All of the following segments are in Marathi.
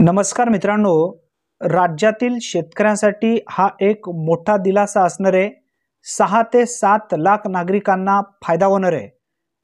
नमस्कार मित्रांनो, राज्यातील शेतकऱ्यांसाठी हा एक मोठा दिलासा असणार आहे। 6 ते 7 लाख नागरिकांना फायदा होणार आहे।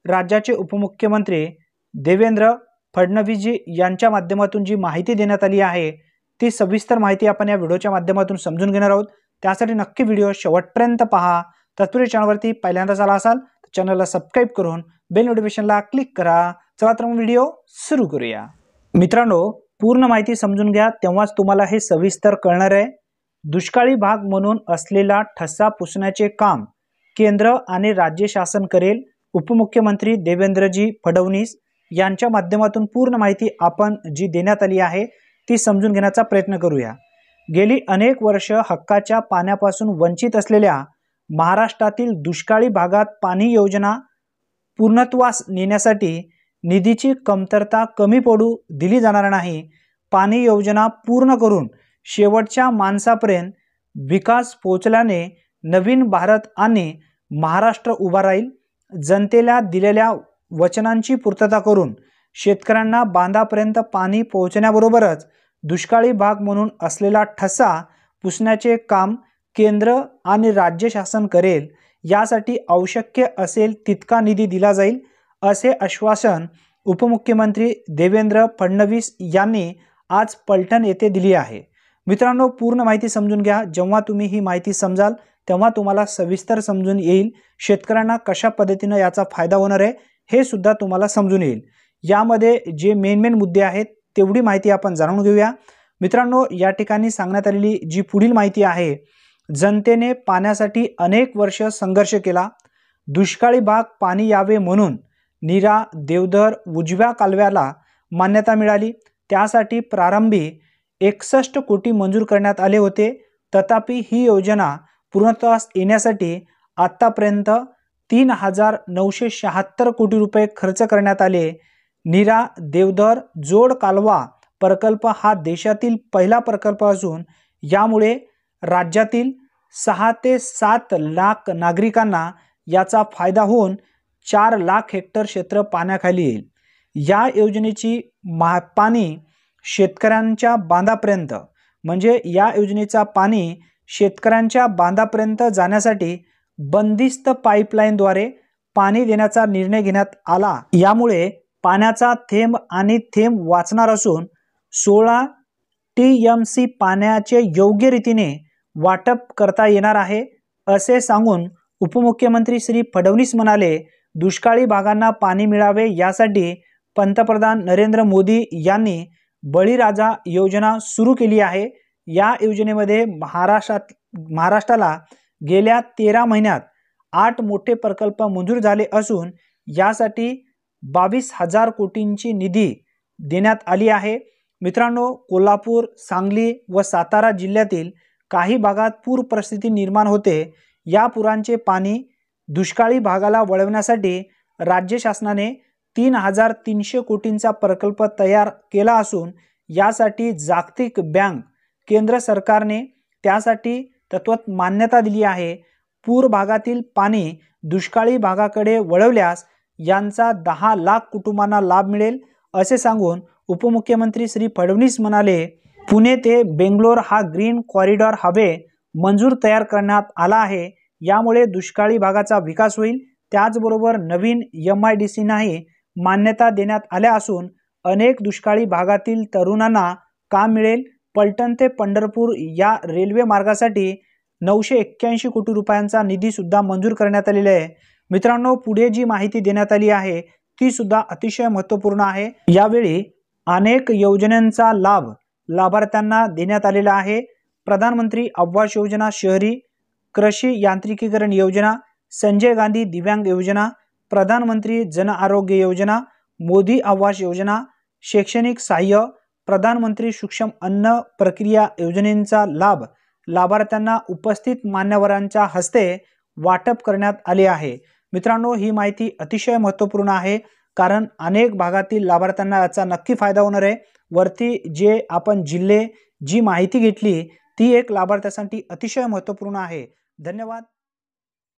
राज्याचे उपमुख्यमंत्री देवेंद्र फडणवीसजी यांच्या माध्यमातून जी माहिती देण्यात आली आहे ती सविस्तर माहिती आपण या व्हिडिओच्या माध्यमातून समजून घेणार आहोत। त्यासाठी नक्की व्हिडिओ शेवटपर्यंत पहा। तत्पूर्वी चॅनलवरती पहिल्यांदाच आला असाल तर चॅनलला सबस्क्राइब करून बेल नोटिफिकेशनला क्लिक करा। चला तर मग व्हिडिओ सुरू करूया। मित्रांनो, पूर्ण माहिती समजून घ्या तेव्हाच तुम्हाला हे सविस्तर कळणार आहे। दुष्काळी भाग म्हणून असलेला ठसा पुसण्याचे काम केंद्र आणि राज्य शासन करेल। उपमुख्यमंत्री देवेंद्रजी फडणवीस यांच्या माध्यमातून पूर्ण माहिती आपण जी देण्यात आली आहे ती समजून घेण्याचा प्रयत्न करूया। गेली अनेक वर्ष हक्काच्या पाण्यापासून वंचित असलेल्या महाराष्ट्रातील दुष्काळी भागात पाणी योजना पूर्णत्वास नेण्यासाठी निधीची कमतरता कमी पडू दिली जाणार नाही। पाणी योजना पूर्ण करून शेवटच्या माणसापर्यंत विकास पोहोचल्याने नवीन भारत आणि महाराष्ट्र उभा राहील। जनतेला दिलेल्या वचनांची पूर्तता करून शेतकऱ्यांना बांधापर्यंत पाणी पोहोचण्याबरोबरच दुष्काळी भाग म्हणून असलेला ठसा पुसण्याचे काम केंद्र आणि राज्य शासन करेल। यासाठी आवश्यक असेल तितका निधी दिला जाईल असे आश्वासन उपमुख्यमंत्री देवेंद्र फडणवीस यांनी आज पलटण येथे दिली आहे। मित्रांनो, पूर्ण माहिती समजून घ्या। जेव्हा तुम्ही ही माहिती समजाल तेव्हा तुम्हाला सविस्तर समजून येईल शेतकऱ्यांना कशा पद्धतीने याचा फायदा होणार आहे हे सुद्धा तुम्हाला समजून येईल। यामध्ये जे मेन मुद्दे आहेत तेवढी माहिती आपण जाणून घेऊया। मित्रांनो, या ठिकाणी सांगण्यात आलेली जी पुढील माहिती आहे, जनतेने पाण्यासाठी अनेक वर्ष संघर्ष केला। दुष्काळी भाग पाणी यावे म्हणून नीरा देवधर उजव्या कालव्याला मान्यता मिळाली। त्यासाठी प्रारंभी 61 कोटी मंजूर करण्यात आले होते। तथापि ही योजना पूर्णत्वास येण्यासाठी आतापर्यंत 3976 कोटी रुपये खर्च करण्यात आले। नीरा देवधर जोड कालवा प्रकल्प हा देशातील पहिला प्रकल्प असून यामुळे राज्यातील 6 ते 7 लाख नागरिकांना याचा फायदा होऊन 4 लाख हेक्टर क्षेत्र पाण्याखाली येईल। या योजनेची पाणी शेतकऱ्यांच्या बांधापर्यंत म्हणजे या योजनेचा पाणी शेतकऱ्यांच्या बांधापर्यंत जाण्यासाठी बंदिस्त पाईपलाईनद्वारे पाणी देण्याचा निर्णय घेण्यात आला। यामुळे पाण्याचा थेंब आणि थेंब वाचणार असून 16 TMC पाण्याचे योग्य रीतीने वाटप करता येणार आहे असे सांगून उपमुख्यमंत्री श्री फडणवीस म्हणाले, दुष्काळी भागांना पाणी मिळावे यासाठी पंतप्रधान नरेंद्र मोदी यांनी बळीराजा योजना सुरू केली आहे। या योजनेमध्ये महाराष्ट्राला गेल्या 13 महिन्यात 8 मोठे प्रकल्प मंजूर झाले असून यासाठी 22,000 कोटींची निधी देण्यात आली आहे। मित्रांनो, कोल्हापूर, सांगली व सातारा जिल्ह्यातील काही भागात पूर परिस्थिती निर्माण होते। या पुरांचे पाणी दुष्काळी भागाला वळवण्यासाठी राज्य शासनाने 3,300 कोटींचा प्रकल्प तयार केला असून यासाठी जागतिक बँक केंद्र सरकारने त्यासाठी तत्वात मान्यता दिली आहे। पूर भागातील पाणी दुष्काळी भागाकडे वळवल्यास यांचा 10 लाख कुटुंबांना लाभ मिळेल असे सांगून उपमुख्यमंत्री श्री फडणवीस म्हणाले, पुणे ते बेंगलोर हा ग्रीन कॉरिडॉर हायवे मंजूर तयार करण्यात आला आहे। यामुळे दुष्काळी भागाचा विकास होईल। त्याचबरोबर नवीन MIDCनाही मान्यता देण्यात आल्या असून अनेक दुष्काळी भागातील तरुणांना काम मिळेल। पलटण ते पंढरपूर या रेल्वे मार्गासाठी 981 कोटी रुपयांचा निधी सुद्धा मंजूर करण्यात आलेला आहे। मित्रांनो, पुढे जी माहिती देण्यात आली आहे ती सुद्धा अतिशय महत्त्वपूर्ण आहे। यावेळी अनेक योजनांचा लाभ लाभार्थ्यांना देण्यात आलेला आहे। प्रधानमंत्री आवास योजना शहरी, कृषी यांत्रिकीकरण योजना, संजय गांधी दिव्यांग योजना, प्रधानमंत्री जन आरोग्य योजना, मोदी आवास योजना, शैक्षणिक सहाय्य, प्रधानमंत्री सूक्ष्म अन्न प्रक्रिया योजनेचा लाभ लाभार्थ्यांना उपस्थित मान्यवरांच्या हस्ते वाटप करण्यात आले आहे। मित्रांनो, ही माहिती अतिशय महत्त्वपूर्ण आहे कारण अनेक भागातील लाभार्थ्यांना याचा नक्की फायदा होणार आहे। वरती जे आपण जिल्हे जी माहिती घेतली ती एक लाभार्थ्यांसाठी अतिशय महत्त्वपूर्ण आहे। धन्यवाद।